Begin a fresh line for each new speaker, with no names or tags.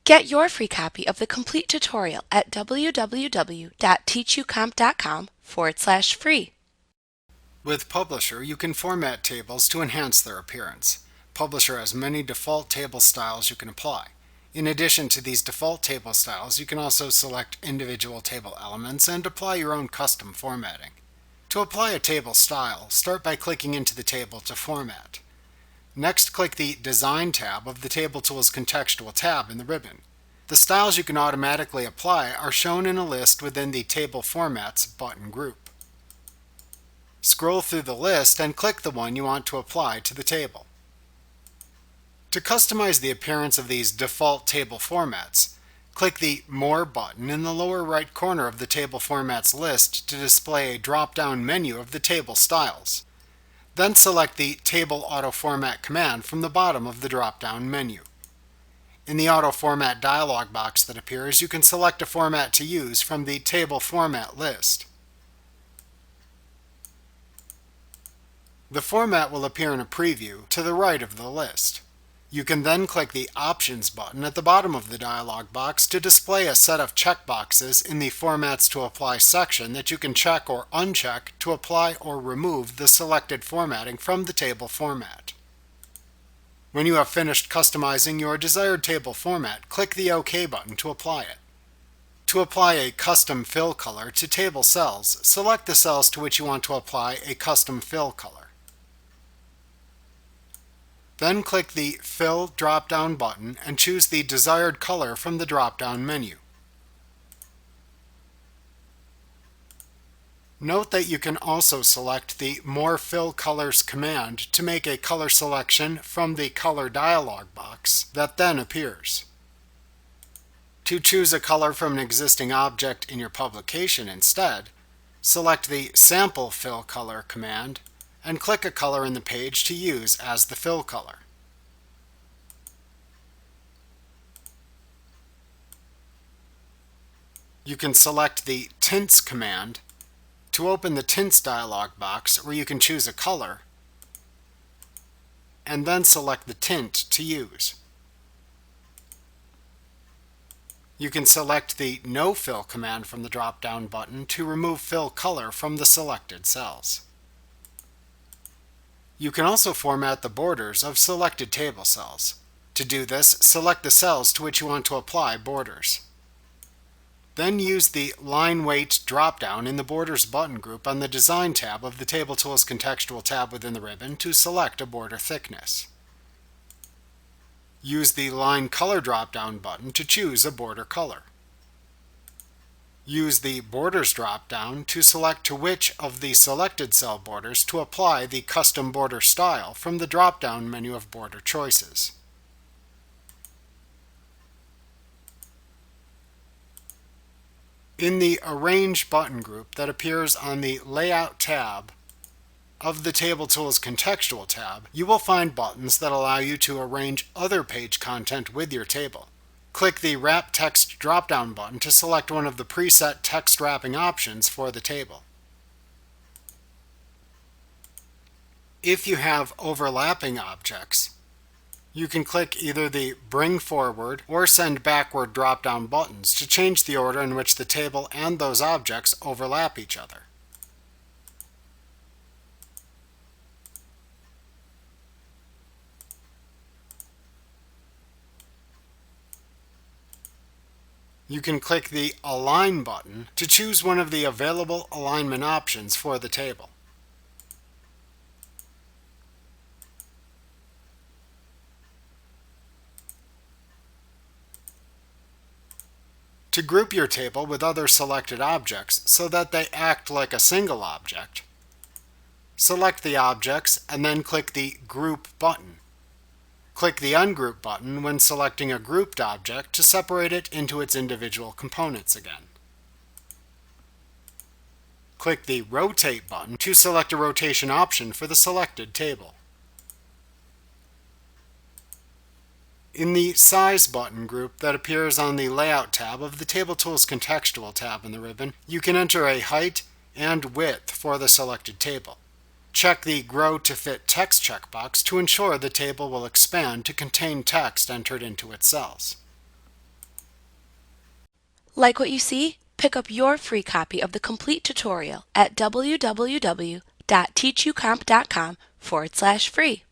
Get your free copy of the complete tutorial at www.teachucomp.com/free.
With Publisher, you can format tables to enhance their appearance. Publisher has many default table styles you can apply. In addition to these default table styles, you can also select individual table elements and apply your own custom formatting. To apply a table style, start by clicking into the table to format. Next, click the Design tab of the Table Tools contextual tab in the ribbon. The styles you can automatically apply are shown in a list within the Table Formats button group. Scroll through the list and click the one you want to apply to the table. To customize the appearance of these default table formats, click the More button in the lower right corner of the Table Formats list to display a drop-down menu of the table styles. Then select the Table Auto Format command from the bottom of the drop-down menu. In the Auto Format dialog box that appears, you can select a format to use from the Table Format list. The format will appear in a preview to the right of the list. You can then click the Options button at the bottom of the dialog box to display a set of checkboxes in the Formats to Apply section that you can check or uncheck to apply or remove the selected formatting from the table format. When you have finished customizing your desired table format, click the OK button to apply it. To apply a custom fill color to table cells, select the cells to which you want to apply a custom fill color. Then click the Fill drop-down button and choose the desired color from the drop-down menu. Note that you can also select the More Fill Colors command to make a color selection from the Color dialog box that then appears. To choose a color from an existing object in your publication instead, select the Sample Fill Color command and click a color in the page to use as the fill color. You can select the Tints command to open the Tints dialog box where you can choose a color and then select the tint to use. You can select the No Fill command from the drop-down button to remove fill color from the selected cells. You can also format the borders of selected table cells. To do this, select the cells to which you want to apply borders. Then use the Line Weight drop-down in the Borders button group on the Design tab of the Table Tools contextual tab within the ribbon to select a border thickness. Use the Line Color drop-down button to choose a border color. Use the Borders drop-down to select to which of the selected cell borders to apply the custom border style from the drop-down menu of border choices. In the Arrange button group that appears on the Layout tab of the Table Tools contextual tab, you will find buttons that allow you to arrange other page content with your table. Click the Wrap Text drop-down button to select one of the preset text wrapping options for the table. If you have overlapping objects, you can click either the Bring Forward or Send Backward drop-down buttons to change the order in which the table and those objects overlap each other. You can click the Align button to choose one of the available alignment options for the table. To group your table with other selected objects so that they act like a single object, select the objects and then click the Group button. Click the Ungroup button when selecting a grouped object to separate it into its individual components again. Click the Rotate button to select a rotation option for the selected table. In the Size button group that appears on the Layout tab of the Table Tools contextual tab in the ribbon, you can enter a height and width for the selected table. Check the Grow to Fit Text checkbox to ensure the table will expand to contain text entered into its cells.
Like what you see? Pick up your free copy of the complete tutorial at www.teachucomp.com/free.